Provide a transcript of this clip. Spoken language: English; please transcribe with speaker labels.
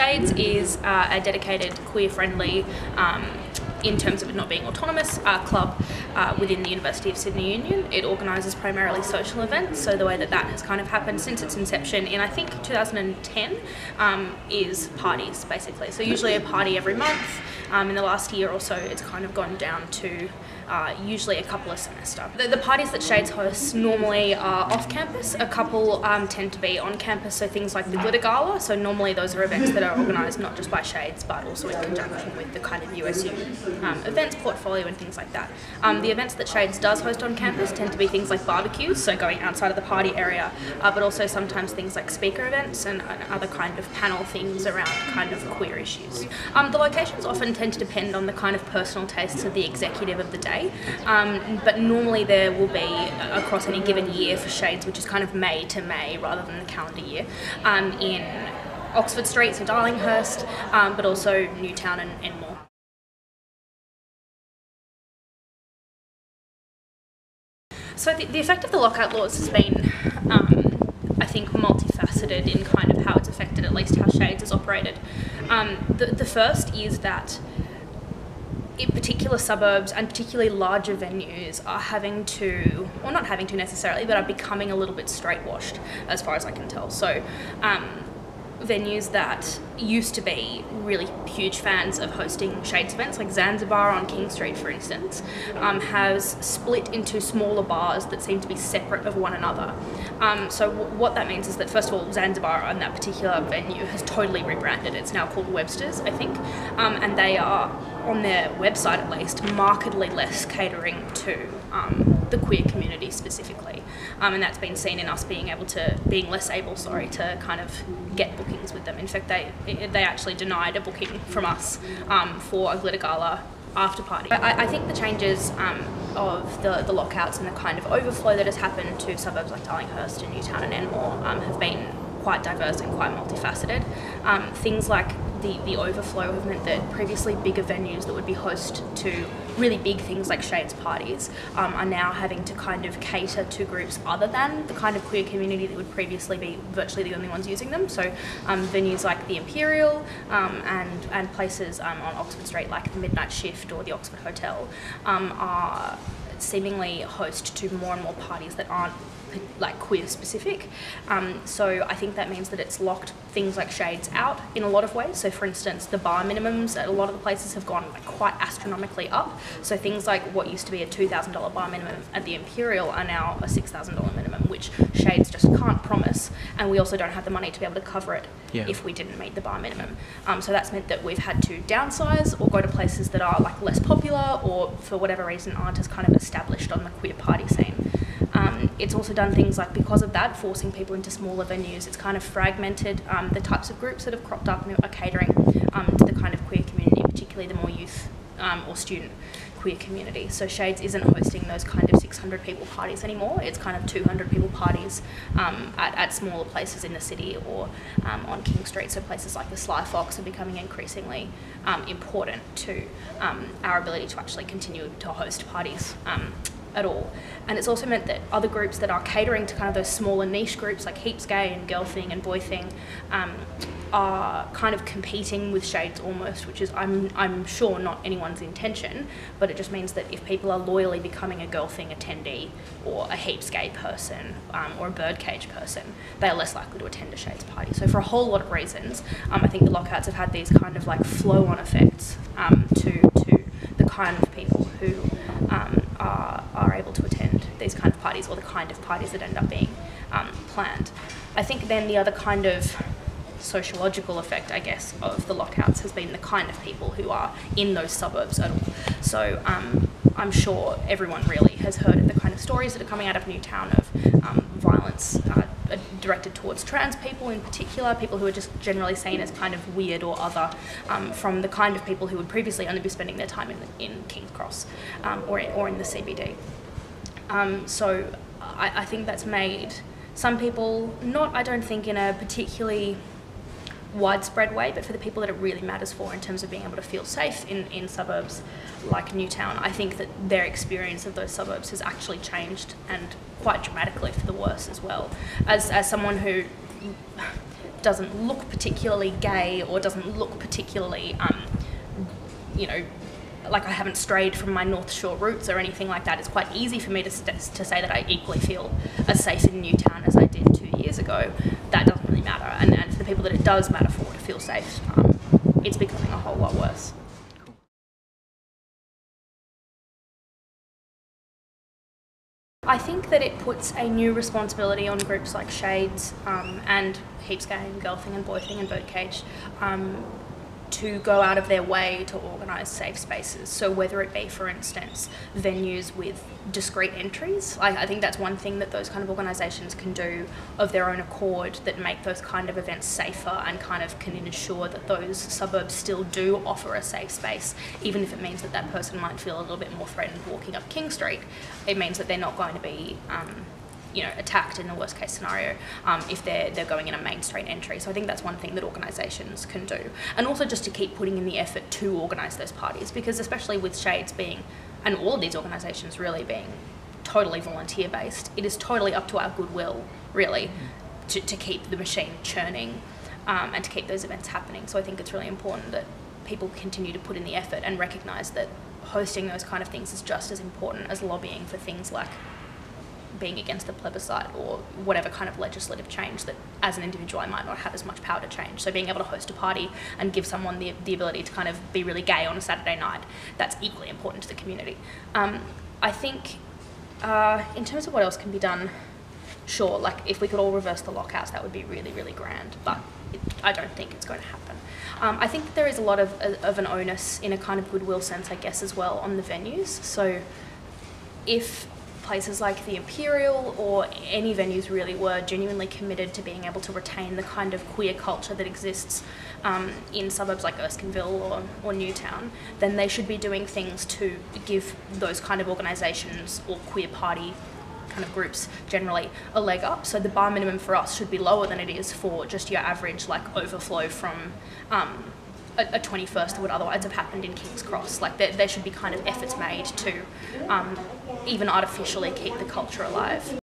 Speaker 1: Shades is a dedicated queer-friendly, in terms of it not being autonomous, club within the University of Sydney Union. It organises primarily social events, so the way that has kind of happened since its inception in, I think, 2010, is parties, basically. So usually a party every month. In the last year or so, it's kind of gone down to usually a couple a semester. The parties that Shades hosts normally are off campus. A couple tend to be on campus, so things like the Glitter Gala. So normally those are events that are organised not just by Shades, but also in conjunction with the kind of USU events portfolio and things like that. The events that Shades does host on campus tend to be things like barbecues, so going outside of the party area, but also sometimes things like speaker events and other kind of panel things around kind of queer issues. The locations often tend to depend on the kind of personal tastes of the executive of the day, but normally there will be, across any given year for Shades, which is kind of May to May rather than the calendar year, in Oxford Street, so Darlinghurst, but also Newtown and more. So the effect of the lockout laws has been, I think, multifaceted in kind of how it's affected at least how Shades is operated. The first is that in particular suburbs and particularly larger venues are having to, or not having to necessarily, but are becoming a little bit straight-washed as far as I can tell. So venues that used to be really huge fans of hosting Shades events, like Zanzibar on King Street, for instance, has split into smaller bars that seem to be separate of one another. So what that means is that, first of all, Zanzibar on that particular venue has totally rebranded. It's now called Webster's, I think, and they are, on their website at least, markedly less catering to the queer community specifically, and that's been seen in us being less able to kind of get bookings with them. In fact, they actually denied a booking from us for a Glitter Gala after party. I think the changes of the lockouts and the kind of overflow that has happened to suburbs like Darlinghurst and Newtown and Enmore have been quite diverse and quite multifaceted. Things like the overflow have meant that previously bigger venues that would be host to really big things like Shades parties are now having to kind of cater to groups other than the kind of queer community that would previously be virtually the only ones using them. So venues like the Imperial and places on Oxford Street like the Midnight Shift or the Oxford Hotel are seemingly host to more and more parties that aren't like queer specific. So I think that means that it's locked things like Shades out in a lot of ways. So for instance, the bar minimums at a lot of the places have gone like quite astronomically up. So things like what used to be a $2,000 bar minimum at the Imperial are now a $6,000 minimum, which Shades just can't promise, and we also don't have the money to be able to cover it if we didn't meet the bar minimum. So that's meant that we've had to downsize or go to places that are like less popular or for whatever reason aren't as kind of established on the queer party scene. It's also done things like, because of that, forcing people into smaller venues. It's kind of fragmented the types of groups that have cropped up and are catering to the kind of queer community, particularly the more youth or student queer community. So Shades isn't hosting those kind of 600 people parties anymore. It's kind of 200 people parties at smaller places in the city or on King Street. So places like the Sly Fox are becoming increasingly important to our ability to actually continue to host parties at all. And it's also meant that other groups that are catering to kind of those smaller niche groups like Heaps Gay and Girl Thing and Boy Thing are kind of competing with Shades almost, which is I'm sure not anyone's intention, but it just means that if people are loyally becoming a Girl Thing attendee or a Heaps Gay person or a Birdcage person, they are less likely to attend a Shades party. So for a whole lot of reasons, I think the lockouts have had these kind of like flow-on effects to the kind of people who are able to attend these kind of parties, or the kind of parties that end up being planned. I think then the other kind of sociological effect, I guess, of the lockouts has been the kind of people who are in those suburbs at all. So I'm sure everyone really has heard of the kind of stories that are coming out of Newtown of violence directed towards trans people in particular, people who are just generally seen as kind of weird or other, from the kind of people who would previously only be spending their time in King's Cross or in the CBD. So I think that's made some people, not I don't think in a particularly widespread way, but for the people that it really matters for in terms of being able to feel safe in suburbs like Newtown, I think that their experience of those suburbs has actually changed, and quite dramatically for the worse as well. As someone who doesn't look particularly gay or doesn't look particularly, like I haven't strayed from my North Shore roots or anything like that. It's quite easy for me to say that I equally feel as safe in Newtown as I did 2 years ago. That doesn't really matter. And for the people that it does matter for to feel safe, it's becoming a whole lot worse. I think that it puts a new responsibility on groups like Shades and Heaps Game, Girl Thing and Boy Thing and Birdcage to go out of their way to organise safe spaces. So whether it be, for instance, venues with discreet entries, I think that's one thing that those kind of organisations can do of their own accord that make those kind of events safer and kind of can ensure that those suburbs still do offer a safe space, even if it means that that person might feel a little bit more threatened walking up King Street. It means that they're not going to be attacked in the worst case scenario if they're going in a main street entry. So I think that's one thing that organisations can do. And also just to keep putting in the effort to organise those parties, because especially with Shades being, and all of these organisations really being totally volunteer based, it is totally up to our goodwill really to keep the machine churning and to keep those events happening. So I think it's really important that people continue to put in the effort and recognise that hosting those kind of things is just as important as lobbying for things like being against the plebiscite or whatever kind of legislative change that as an individual I might not have as much power to change. So being able to host a party and give someone the ability to kind of be really gay on a Saturday night, that's equally important to the community. I think in terms of what else can be done, sure, like if we could all reverse the lockouts, that would be really, really grand, but I don't think it's going to happen. I think that there is a lot of an onus in a kind of goodwill sense, I guess, as well on the venues. So if places like the Imperial or any venues really were genuinely committed to being able to retain the kind of queer culture that exists in suburbs like Erskineville or Newtown, then they should be doing things to give those kind of organisations or queer party kind of groups generally a leg up. So the bar minimum for us should be lower than it is for just your average like overflow from a 21st that would otherwise have happened in King's Cross. Like there should be kind of efforts made to even artificially keep the culture alive.